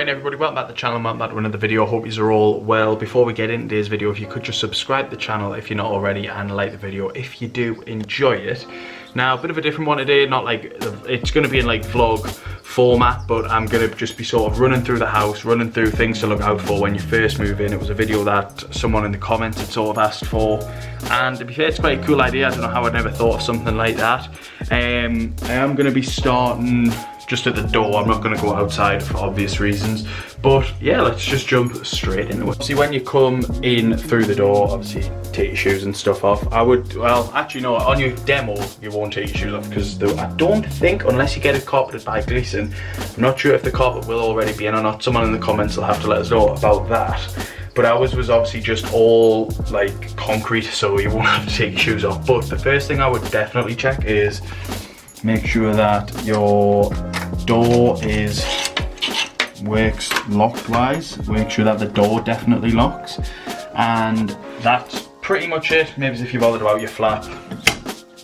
Right, everybody, welcome back to the channel, welcome back to another video. Hope you are all well. Before we get into today's video, if you could just subscribe to the channel if you're not already, and like the video if you do enjoy it. Now, a bit of a different one today, not like, it's going to be in like vlog format, but I'm going to just be sort of running through the house, running through things to look out for when you first move in. It was a video that someone in the comments had sort of asked for, and to be fair, it's quite a cool idea. I don't know how I'd never thought of something like that. I am going to be starting just at the door. I'm not going to go outside for obvious reasons, but yeah, let's just jump straight into it. See, when you come in through the door, obviously take your shoes and stuff off. I would, well, actually no, on your demo you won't take your shoes off, because I don't think, unless you get it carpeted by Gleeson, I'm not sure if the carpet will already be in or not. Someone in the comments will have to let us know about that. But ours was obviously just all like concrete, so you won't have to take your shoes off. But the first thing I would definitely check is make sure that your door works locked wise. Make sure that the door definitely locks, and that's pretty much it. Maybe if you're bothered about your flap,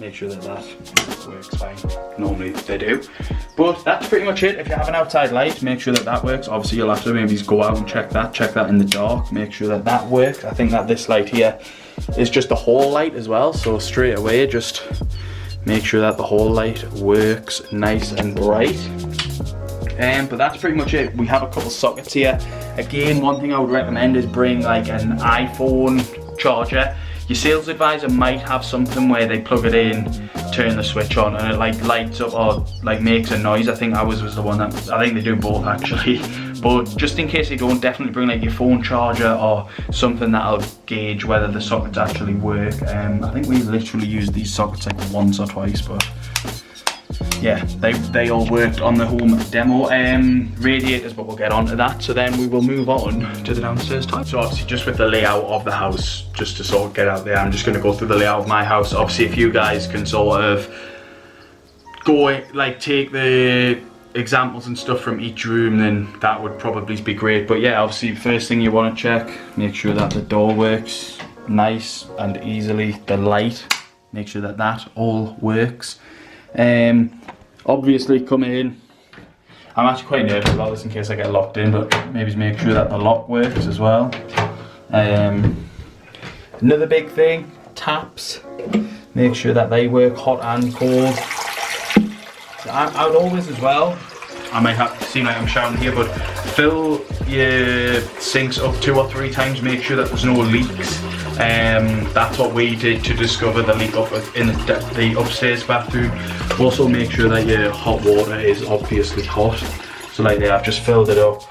make sure that that works fine. Normally they do, but that's pretty much it. If you have an outside light, make sure that that works. Obviously you'll have to maybe go out and check that in the dark, make sure that that works. I think that this light here is just the hall light as well, so straight away just make sure that the hall light works nice and bright. But that's pretty much it. We have a couple sockets here. Again, one thing I would recommend is bring like an iPhone charger. Your sales advisor might have something where they plug it in, turn the switch on, and it like lights up or like makes a noise. I think ours was the one that, I think they do both actually. But just in case they don't, definitely bring like your phone charger or something that'll gauge whether the sockets actually work. I think we literally used these sockets like once or twice, but yeah, they all worked on the home demo. Radiators, but we'll get on to that. So then we will move on to the downstairs toilet. So obviously just with the layout of the house, just to sort of get out there, I'm just going to go through the layout of my house. Obviously if you guys can sort of go like take the examples and stuff from each room, then that would probably be great. But yeah, obviously first thing you want to check, make sure that the door works nice and easily. The light, make sure that that all works. Obviously coming in, I'm actually quite nervous about this in case I get locked in, but maybe make sure that the lock works as well. Another big thing, taps, make sure that they work hot and cold. I would always as well, I might have to seem like I'm shouting here, but fill your sinks up 2 or 3 times, make sure that there's no leaks. That's what we did to discover the leak up in the upstairs bathroom. Also make sure that your hot water is obviously hot. So like there, I've just filled it up.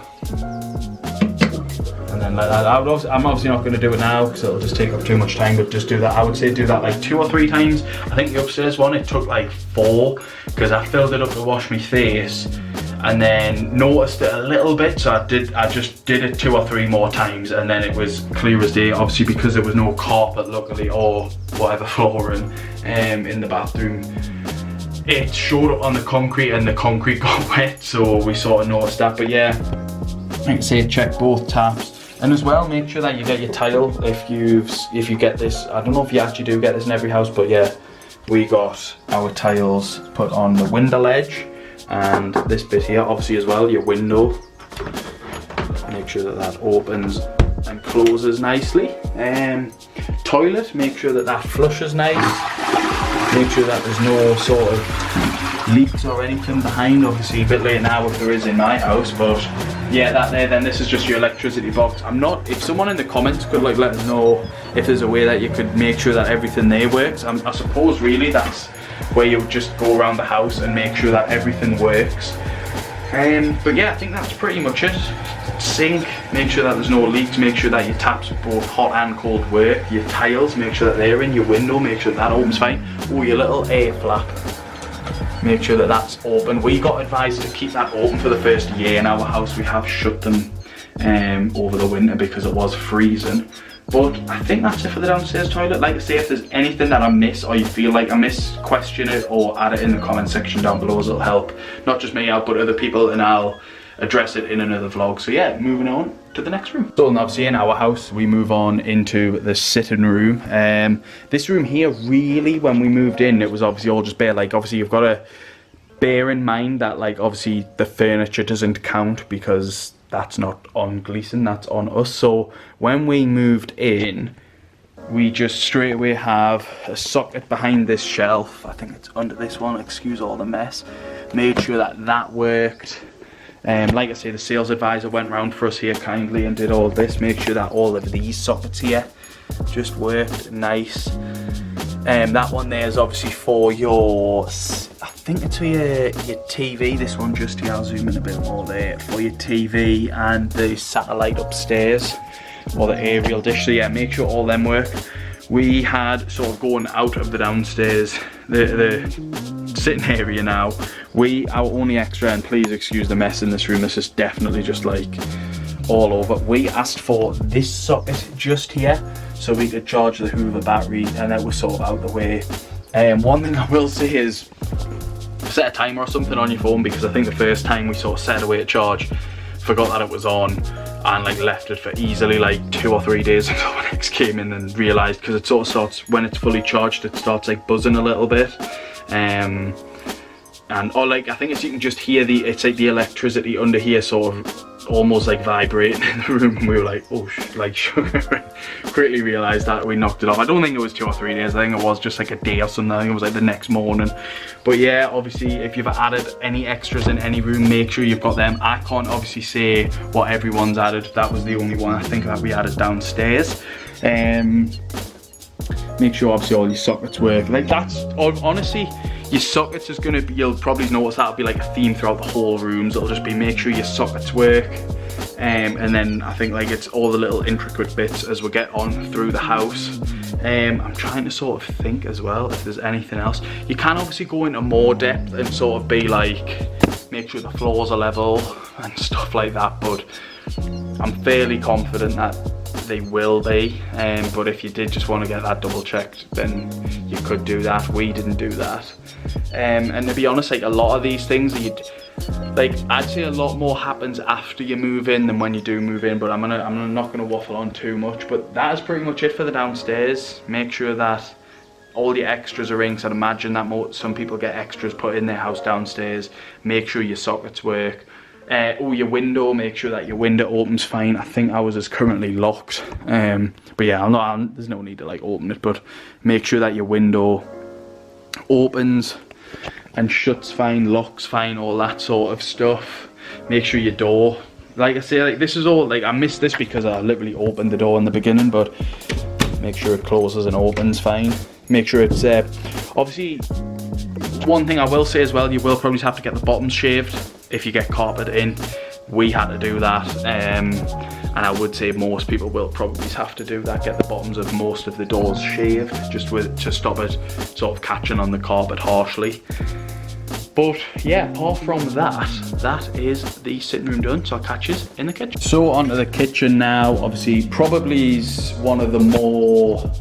And then like that, I'm obviously not going to do it now because it'll just take up too much time, but just do that. I would say do that like 2 or 3 times. I think the upstairs one, it took like 4 because I filled it up to wash my face and then noticed it a little bit, so I just did it 2 or 3 more times, and then it was clear as day. Obviously because there was no carpet luckily or whatever flooring in the bathroom, it showed up on the concrete and the concrete got wet, so we sort of noticed that. But yeah, like I say, check both taps, and as well make sure that you get your tile if you get this. I don't know if you actually do get this in every house, but yeah, we got our tiles put on the window ledge and this bit here obviously as well, your window. Make sure that that opens and closes nicely. Toilet, make sure that that flushes nice. Make sure that there's no sort of leaks or anything behind. Obviously a bit late now if there is in my house, but yeah, that there, then this is just your electricity box. If someone in the comments could like let us know if there's a way that you could make sure that everything there works. I suppose really that's where you would just go around the house and make sure that everything works. But yeah, I think that's pretty much it. Sink, make sure that there's no leaks, make sure that your taps both hot and cold work. Your tiles, make sure that they're in. Your window, make sure that opens fine. Oh, your little air flap, make sure that that's open. We got advised to keep that open for the first year in our house. We have shut them over the winter because it was freezing. But I think that's it for the downstairs toilet. Like I say, if there's anything that I miss or you feel like I miss, question it or add it in the comment section down below, as it'll help not just me out but other people, and I'll address it in another vlog. So yeah, moving on to the next room. So obviously in our house we move on into the sitting room. This room here, really, when we moved in, it was obviously all just bare. Like obviously you've got to bear in mind that like obviously the furniture doesn't count because that's not on Gleeson, that's on us. So when we moved in, we just straight away have a socket behind this shelf. I think it's under this one, excuse all the mess. Made sure that that worked. Like I say, the sales advisor went round for us here kindly and did all this. Make sure that all of these sockets here just worked nice. That one there is obviously for your, I think it's for your TV. This one just here, I'll zoom in a bit more there, for your TV and the satellite upstairs, or the aerial dish. So yeah, make sure all them work. We had sort of going out of the downstairs, the sitting area now, our only extra, and please excuse the mess in this room, this is definitely just like all over. We asked for this socket just here so we could charge the Hoover battery, and that was sort of out the way. One thing I will say is set a timer or something on your phone, because I think the first time we sort of set away to charge, forgot that it was on, and like left it for easily like 2 or 3 days until my next came in and realised, because it sort of starts, when it's fully charged, it starts like buzzing a little bit. Or like, I think it's, you can just hear it's like the electricity under here sort of almost like vibrating in the room, and we were like, oh, quickly realised that we knocked it off. I don't think it was 2 or 3 days, I think it was just like a day or something. I think it was like the next morning. But yeah, obviously if you've added any extras in any room, make sure you've got them. I can't obviously say what everyone's added, that was the only one I think that we added downstairs. Make sure obviously all your sockets work. Like that's, honestly, your sockets is gonna be, you'll probably notice that'll be like a theme throughout the whole rooms. It'll just be make sure your sockets work. And then I think like it's all the little intricate bits as we get on through the house. I'm trying to sort of think as well if there's anything else. You can obviously go into more depth and sort of be like, make sure the floors are level and stuff like that, but I'm fairly confident that they will be. But if you did just want to get that double checked, then you could do that. We didn't do that. And to be honest, like a lot of these things, I'd say a lot more happens after you move in than when you do move in, but I'm not gonna waffle on too much. But that is pretty much it for the downstairs. Make sure that all your extras are in, because I'd imagine that some people get extras put in their house downstairs. Make sure your sockets work. Your window, make sure that your window opens fine. I think ours is currently locked. But yeah, there's no need to like open it, but make sure that your window opens and shuts fine, locks fine, all that sort of stuff. Make sure your door, like I say, like this is all, like I missed this because I literally opened the door in the beginning, but make sure it closes and opens fine. Make sure it's, obviously, one thing I will say as well, you will probably have to get the bottoms shaved if you get carpet in. We had to do that, and I would say most people will probably have to do that, get the bottoms of most of the doors shaved, just to stop it sort of catching on the carpet harshly. But yeah, apart from that, that is the sitting room done, so I'll catch you in the kitchen. So onto the kitchen now. Obviously probably is one of the more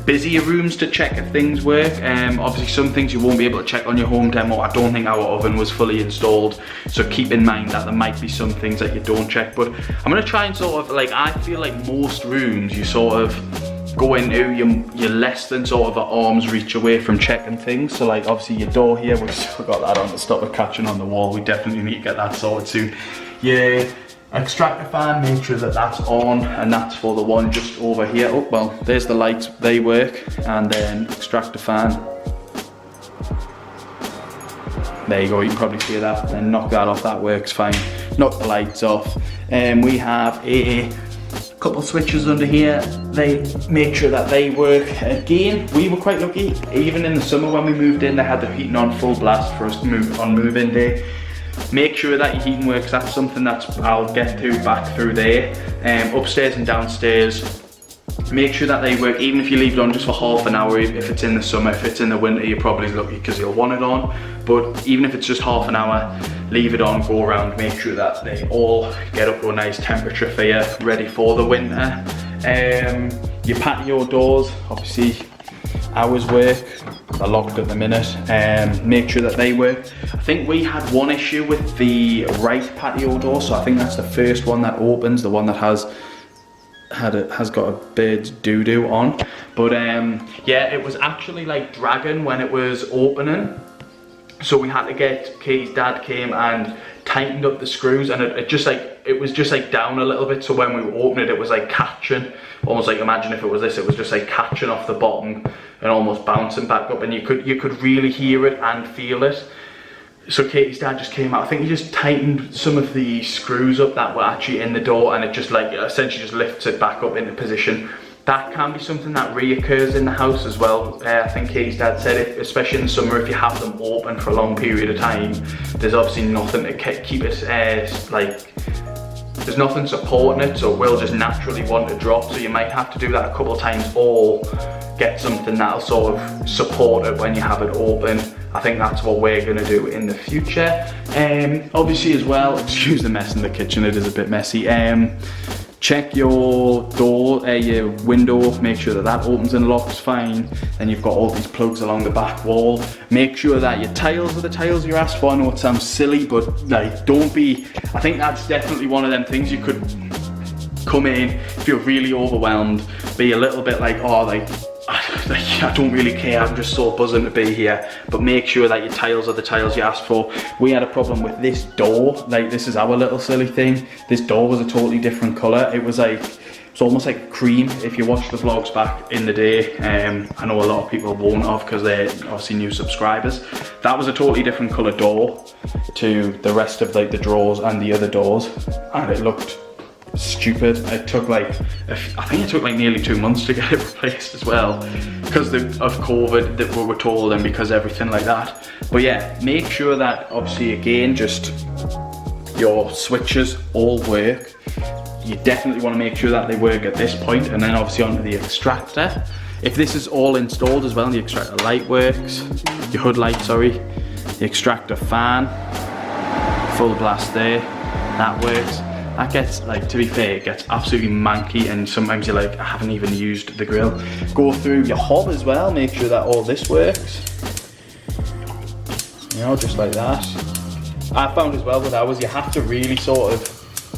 busier rooms to check if things work. Obviously some things you won't be able to check on your home demo. I don't think our oven was fully installed, so keep in mind that there might be some things that you don't check. But I'm going to try and sort of, like, I feel like most rooms you sort of go into, you're less than sort of an arm's reach away from checking things. So like obviously your door here, we've still got that on to stop it catching on the wall. We definitely need to get that sorted soon. Yeah. Extractor fan, make sure that that's on, and that's for the one just over here. Oh well, there's the lights, they work. And then extractor fan, there you go, you can probably see that. Then knock that off, that works fine. Knock the lights off. We have a couple switches under here, they make sure that they work. Again, we were quite lucky, even in the summer when we moved in, they had the heating on full blast for us to move on move-in day. Make sure that your heating works, that's something that I'll get to back through there. Upstairs and downstairs, make sure that they work, even if you leave it on just for half an hour. If it's in the summer, if it's in the winter, you're probably lucky because you'll want it on. But even if it's just half an hour, leave it on, go around, make sure that they all get up to a nice temperature for you, ready for the winter. Your patio doors, obviously ours work, they're locked at the minute. Make sure that they work. I think we had one issue with the right patio door, so I think that's the first one that opens, the one that has got a bird's doo-doo on. But yeah, it was actually like dragging when it was opening, so we had to get, Katie's dad came and tightened up the screws, and it was just like down a little bit, so when we opened it, it was like catching, almost like, imagine if it was this, it was just like catching off the bottom and almost bouncing back up, and you could really hear it and feel it. So Katie's dad just came out, I think he just tightened some of the screws up that were actually in the door, and it just like essentially just lifts it back up into position. That can be something that reoccurs in the house as well. I think Katie's dad said it, especially in the summer, if you have them open for a long period of time, there's obviously nothing to keep it, like, there's nothing supporting it, so it will just naturally want to drop. So you might have to do that a couple of times, or get something that'll sort of support it when you have it open. I think that's what we're gonna do in the future. Obviously as well, excuse the mess in the kitchen, it is a bit messy. Check your door, your window, make sure that that opens and locks fine. Then you've got all these plugs along the back wall. Make sure that your tiles are the tiles you asked for. I know it sounds silly, but like, don't be, I think that's definitely one of them things you could come in, feel really overwhelmed, be a little bit like, oh, like, I don't really care, I'm just so buzzing to be here. But make sure that your tiles are the tiles you asked for. We had a problem with this door, like, this is our little silly thing. This door was a totally different colour. It was like, it's almost like cream. If you watch the vlogs back in the day, I know a lot of people won't have because they're obviously new subscribers. That was a totally different colour door to the rest of like the drawers and the other doors, and it looked stupid. It took like, I think it took like nearly 2 months to get it replaced as well, because of COVID that we were told, and because everything like that. But yeah, make sure that obviously again, just your switches all work. You definitely want to make sure that they work at this point, and then obviously onto the extractor. If this is all installed as well, and the extractor light works, your hood light, sorry, the extractor fan, full blast there, that works. That gets, like, to be fair, it gets absolutely manky, and sometimes you're like, I haven't even used the grill. Go through your hob as well, make sure that all this works. You know, just like that. I found as well with ours, you have to really sort of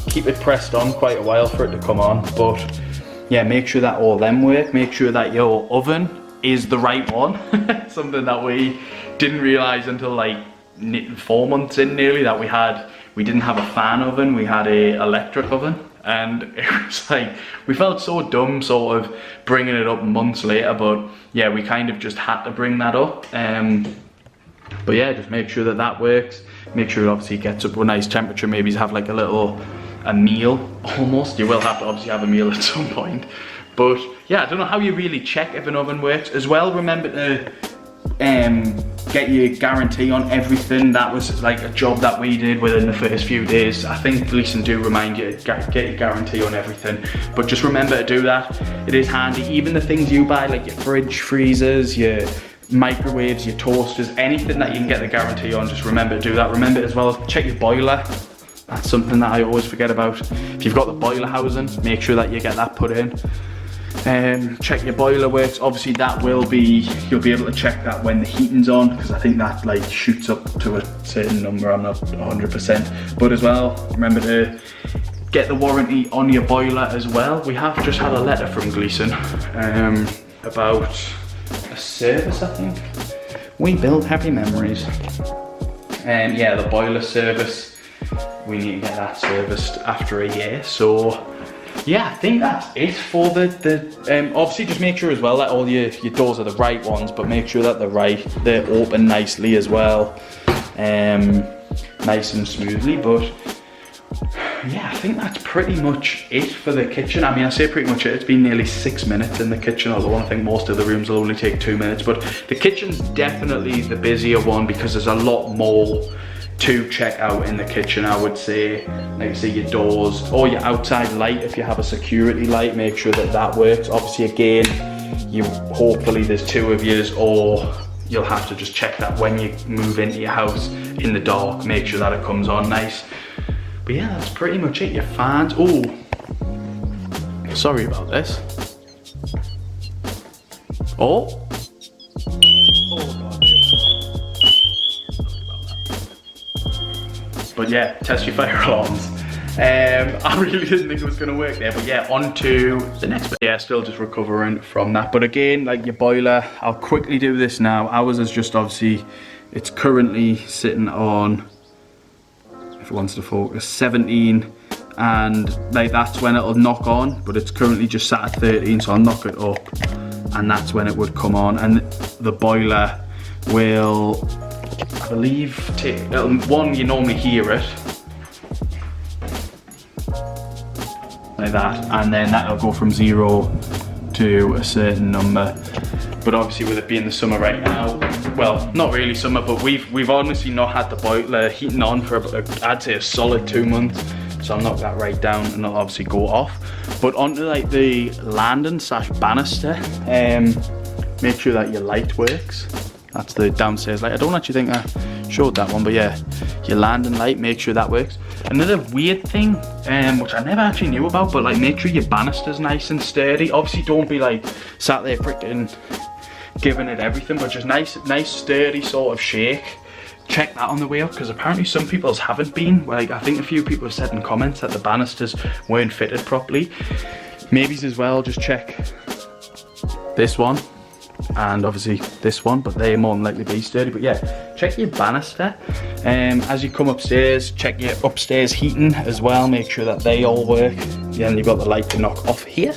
keep it pressed on quite a while for it to come on. But yeah, make sure that all them work. Make sure that your oven is the right one. Something that we didn't realise until like 4 months in nearly, that we didn't have a fan oven, we had a electric oven, and it was like, we felt so dumb sort of bringing it up months later, but yeah, we kind of just had to bring that up. But yeah, just make sure that that works. Make sure it obviously gets up to a nice temperature, maybe have like a meal almost. You will have to obviously have a meal at some point. But yeah, I don't know how you really check if an oven works. As well, remember to get your guarantee on everything. That was like a job that we did within the first few days. I think Gleeson do remind you to get your guarantee on everything, but just remember to do that. It is handy. Even the things you buy, like your fridge, freezers, your microwaves, your toasters, anything that you can get the guarantee on, just remember to do that. Remember as well, check your boiler. That's something that I always forget about. If you've got the boiler housing, make sure that you get that put in. Check your boiler works. Obviously that will be, you'll be able to check that when the heating's on, because I think that like shoots up to a certain number, I'm not 100%. But as well, remember to get the warranty on your boiler as well. We have just had a letter from Gleeson about a service, I think. We build happy memories. Yeah, the boiler service, we need to get that serviced after a year. So yeah, I think that's it for the obviously just make sure as well that all your doors are the right ones, but make sure that they're open nicely as well, nice and smoothly. But yeah, I think that's pretty much it for the kitchen. I mean, I say pretty much it, it's been nearly 6 minutes in the kitchen, although I think most of the rooms will only take 2 minutes. But the kitchen's definitely the busier one, because there's a lot more to check out in the kitchen, I would say. Like say your doors, or your outside light, if you have a security light, make sure that that works. Obviously again, hopefully there's 2 of yous, or you'll have to just check that when you move into your house in the dark, make sure that it comes on nice. But yeah, that's pretty much it. Your fans, oh, sorry about this. Oh god. But yeah, test your fire alarms. I really didn't think it was gonna work there, but yeah, on to the next bit. Yeah, still just recovering from that. But again, like your boiler, I'll quickly do this now. Ours is just obviously, it's currently sitting on, if it wants to focus, 17, and like that's when it'll knock on, but it's currently just sat at 13, so I'll knock it up and that's when it would come on. And the boiler will, I believe, one, you normally hear it like that, and then that'll go from 0 to a certain number. But obviously with it being the summer right now, well, not really summer, but we've honestly not had the boiler heating on for I'd say a solid 2 months. So I'll knock that right down and it'll obviously go off. But onto like the landing / banister, make sure that your light works. That's the downstairs light. I don't actually think I showed that one, but yeah, your landing light, make sure that works. Another weird thing, which I never actually knew about, but like make sure your banister's nice and sturdy. Obviously don't be like sat there freaking giving it everything, but just nice sturdy sort of shake. Check that on the way up, because apparently some people's haven't been. Like I think a few people have said in comments that the banisters weren't fitted properly. Maybe as well, just check this one and obviously this one, but they more than likely be sturdy. But yeah, check your banister. As you come upstairs, check your upstairs heating as well, make sure that they all work. Yeah, and you've got the light to knock off here.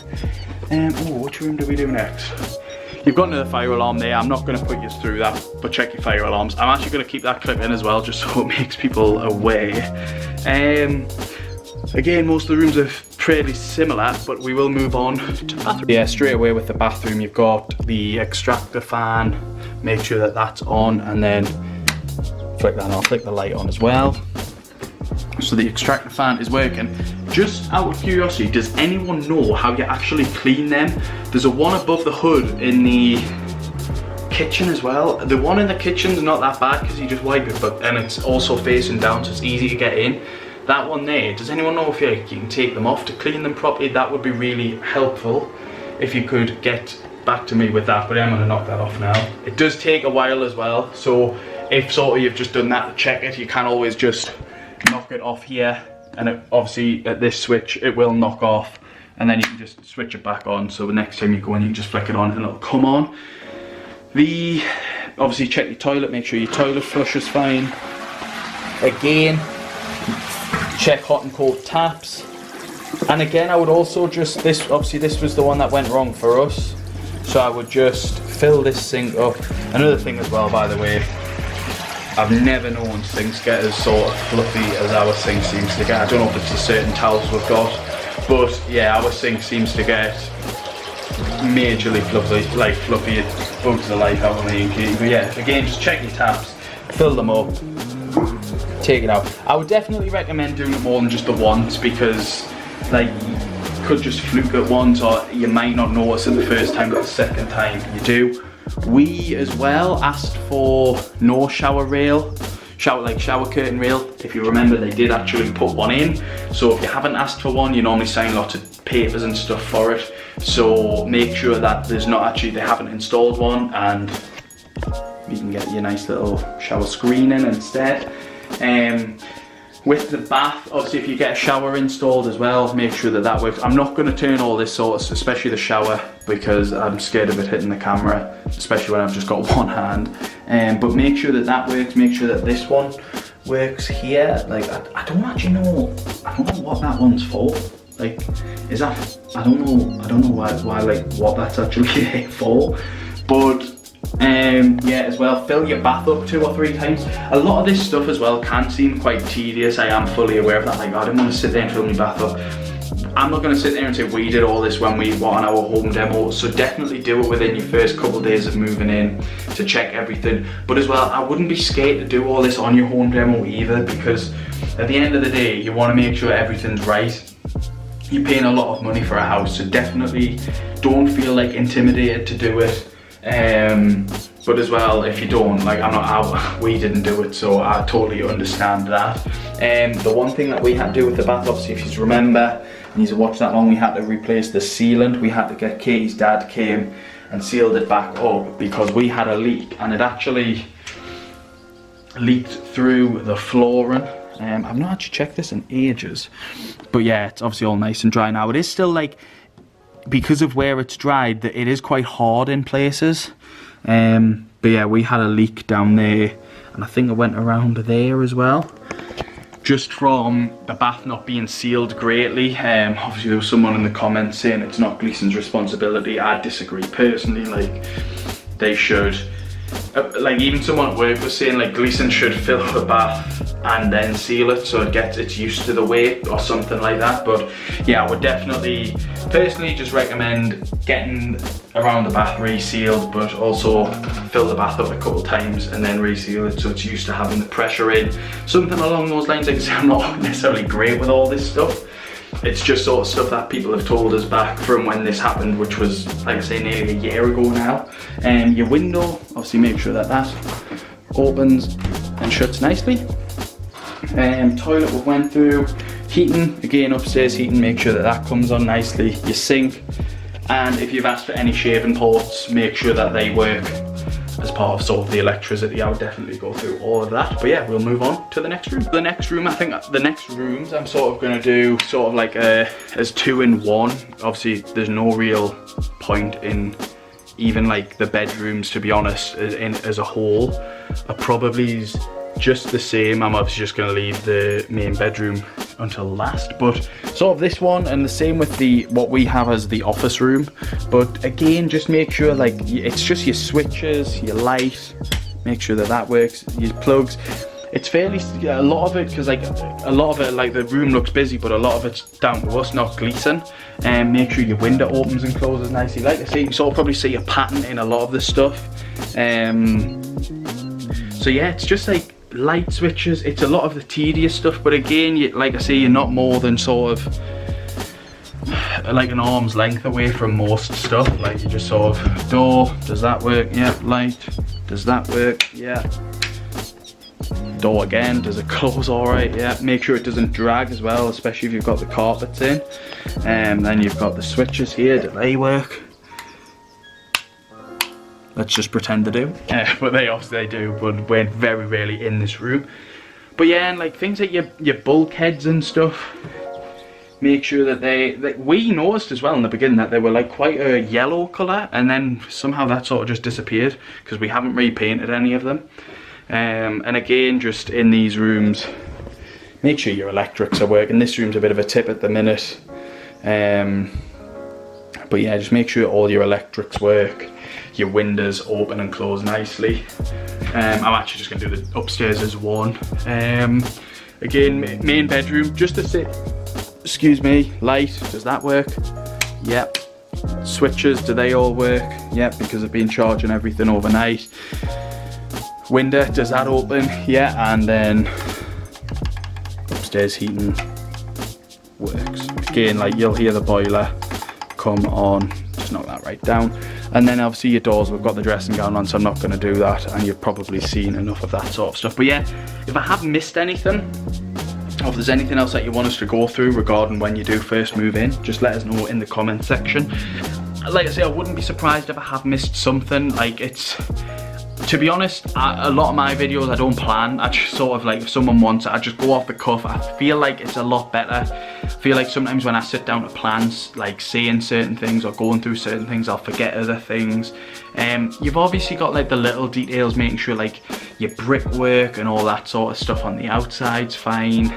Oh, which room do we do next? You've got another fire alarm there. I'm not going to put you through that, but check your fire alarms. I'm actually going to keep that clip in as well, just so it makes people aware. Again, most of the rooms are fairly similar, but we will move on to the bathroom. Yeah, straight away with the bathroom, you've got the extractor fan. Make sure that that's on, and then flick that on, flick the light on as well. So the extractor fan is working. Just out of curiosity, does anyone know how you actually clean them? There's a one above the hood in the kitchen as well. The one in the kitchen's not that bad because you just wipe it, and it's also facing down, so it's easy to get in. That one there, does anyone know if you can take them off to clean them properly? That would be really helpful if you could get back to me with that, but I'm going to knock that off now. It does take a while as well, so if sort of you've just done that to check it, you can always just knock it off here, and it, obviously at this switch it will knock off, and then you can just switch it back on, so the next time you go in you can just flick it on and it'll come on. Obviously check your toilet, make sure your toilet flush is fine. Again, check hot and cold taps. And again, I would also just, obviously this was the one that went wrong for us, so I would just fill this sink up. Another thing as well, by the way, I've never known sinks get as sort of fluffy as our sink seems to get. I don't know if it's the certain towels we've got, but yeah, our sink seems to get majorly fluffy, like fluffy. It bugs the life out of me. But yeah, again, just check your taps, fill them up, take it out. I would definitely recommend doing it more than just the once, because like you could just fluke it once, or you might not notice it the first time, but the second time you do. We as well asked for no shower rail, shower curtain rail. If you remember, they did actually put one in. So if you haven't asked for one, you normally sign lots of papers and stuff for it. So make sure that they haven't installed one, and you can get your nice little shower screen in instead. With the bath, obviously if you get a shower installed as well, make sure that that works. I'm not going to turn all this sort of, especially the shower, because I'm scared of it hitting the camera, especially when I've just got one hand. But make sure that that works, make sure that this one works here. Like, I don't actually know, I don't know what that one's for. Like, is that, I don't know why like what that's actually here for. But yeah, as well, fill your bath up 2 or 3 times. A lot of this stuff as well can seem quite tedious. I am fully aware of that. Like, I didn't want to sit there and fill my bath up. I'm not going to sit there and say we did all this when we were on our home demo, so definitely do it within your first couple of days of moving in to check everything. But as well, I wouldn't be scared to do all this on your home demo either, because at the end of the day, you want to make sure everything's right. You're paying a lot of money for a house, so definitely don't feel like intimidated to do it. But as well, if you don't, like we didn't do it, so I totally understand that. The one thing that we had to do with the bath, obviously if you remember, and you watched that long, we had to replace the sealant. We had to get, Katie's dad came and sealed it back up because we had a leak, and it actually leaked through the flooring. I've not actually checked this in ages, but yeah, it's obviously all nice and dry now. It is still like, because of where it's dried, that it is quite hard in places. But yeah, we had a leak down there, and I think it went around there as well. just from the bath not being sealed greatly. Obviously there was someone in the comments saying it's not Gleeson's responsibility. I disagree personally. Like, they should, like, even someone at work was saying like Gleeson should fill the bath and then seal it so it's used to the weight or something like that. But yeah, I would definitely personally just recommend getting around the bath resealed, but also fill the bath up a couple times and then reseal it so it's used to having the pressure in. Something along those lines. Like I say, I'm not necessarily great with all this stuff. It's just sort of stuff that people have told us back from when this happened, which was, like I say, nearly a year ago now. Your window, obviously make sure that that opens and shuts nicely. Toilet we went through. Heating, again, upstairs heating, make sure that that comes on nicely. Your sink, and if you've asked for any shaving ports, make sure that they work as part of sort of the electricity. I would definitely go through all of that. But yeah, we'll move on to the next room. The next room, I think the next rooms I'm sort of going to do sort of like as 2 in 1. Obviously there's no real point in even like the bedrooms, to be honest, as a whole are probably just the same. I'm obviously just going to leave the main bedroom until last, but sort of this one, and the same with what we have as the office room. But again, just make sure like it's just your switches, your light, make sure that that works, your plugs. It's fairly, a lot of it, because like a lot of it, like the room looks busy, but a lot of it's down to us, not Gleeson. And make sure your window opens and closes nicely. Like I say, you can sort of probably see a pattern in a lot of this stuff. So yeah, it's just like light switches. It's a lot of the tedious stuff, but again, like I say, you're not more than sort of like an arm's length away from most stuff. Like you just sort of, door, does that work? Yeah. Light, does that work? Yeah. Door again, does it close all right? Yeah. Make sure it doesn't drag as well, especially if you've got the carpets in. And then you've got the switches here, do they work? Let's just pretend they do. But they obviously do, but we're very rarely in this room. But yeah, and like things like your bulkheads and stuff, make sure that we noticed as well in the beginning that they were like quite a yellow colour, and then somehow that sort of just disappeared because we haven't repainted any of them. And again, just in these rooms, make sure your electrics are working. This room's a bit of a tip at the minute. But yeah, just make sure all your electrics work. Your windows open and close nicely. I'm actually just going to do the upstairs as one. Again, main bedroom, just to sit. Excuse me, light, does that work? Yep. Switches, do they all work? Yep, because I've been charging everything overnight. Window, does that open? Yeah, and then upstairs heating works. Again, like you'll hear the boiler come on. Just knock that right down. And then obviously your doors, we've got the dressing gown on, so I'm not going to do that, and you've probably seen enough of that sort of stuff. But yeah, if I have missed anything, or if there's anything else that you want us to go through regarding when you do first move in, just let us know in the comment section. Like I say, I wouldn't be surprised if I have missed something. Like, it's, to be honest, a lot of my videos I don't plan. I just sort of like, if someone wants it, I just go off the cuff. I feel like it's a lot better. I feel like sometimes when I sit down to plan, like saying certain things or going through certain things, I'll forget other things. You've obviously got like the little details, making sure like your brickwork and all that sort of stuff on the outside's fine.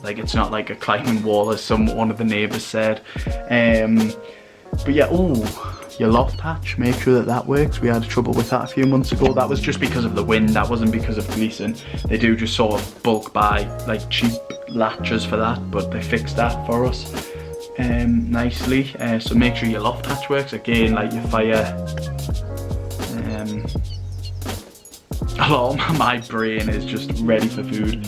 Like it's not like a climbing wall, as one of the neighbours said. But yeah, ooh, your loft hatch, make sure that that works. We had trouble with that a few months ago. That was just because of the wind, that wasn't because of Gleeson. They do just sort of bulk buy like cheap latches for that, but they fixed that for us nicely. So make sure your loft hatch works. Again, like your fire, a lot of my brain is just ready for food.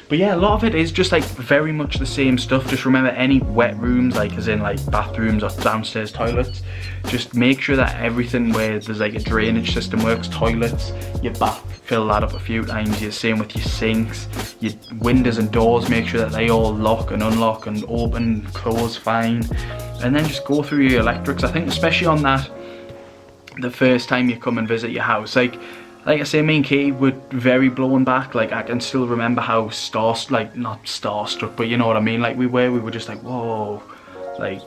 But yeah, a lot of it is just like very much the same stuff. Just remember, any wet rooms, like as in like bathrooms or downstairs toilets, just make sure that everything where there's like a drainage system works. Toilets, your bath, fill that up a few times. You're same with your sinks, your windows and doors, make sure that they all lock and unlock and open, close fine. And then just go through your electrics. I think especially on that, the first time you come and visit your house, like I say, me and Katie were very blown back. Like I can still remember how not starstruck, but you know what I mean. Like we were just like, whoa, like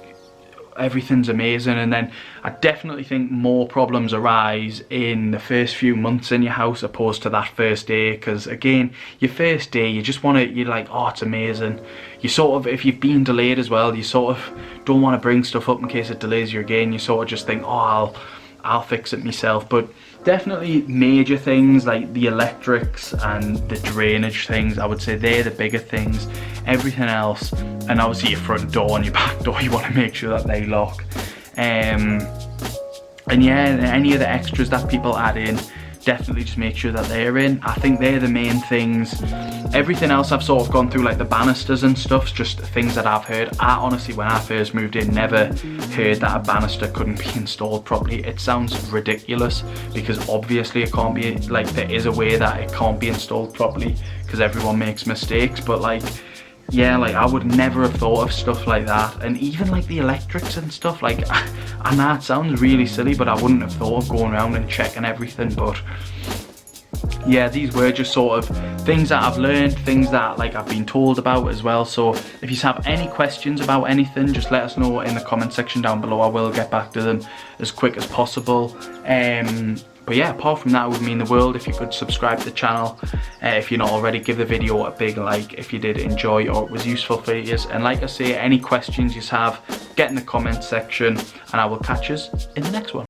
everything's amazing. And then I definitely think more problems arise in the first few months in your house opposed to that first day, because again, your first day, you just want to, you're like, oh, it's amazing. You sort of, if you've been delayed as well, you sort of don't want to bring stuff up in case it delays you again. You sort of just think, oh, I'll fix it myself. But definitely major things like the electrics and the drainage things, I would say they're the bigger things. Everything else, and obviously your front door and your back door, you want to make sure that they lock. And yeah, any of the extras that people add in, definitely just make sure that they're in. I think they're the main things. Everything else I've sort of gone through, like the banisters and stuff, just things that I've heard. I honestly, when I first moved in, never heard that a banister couldn't be installed properly. It sounds ridiculous because obviously it can't be, like there is a way that it can't be installed properly because everyone makes mistakes, but like, yeah, like I would never have thought of stuff like that. And even like the electrics and stuff, like I know it sounds really silly, but I wouldn't have thought of going around and checking everything. But yeah, these were just sort of things that I've learned, things that like I've been told about as well. So if you have any questions about anything, just let us know in the comment section down below. I will get back to them as quick as possible. But yeah, apart from that, it would mean the world if you could subscribe to the channel. If you're not already, give the video a big like if you did enjoy or it was useful for you. And like I say, any questions you have, get in the comment section and I will catch us in the next one.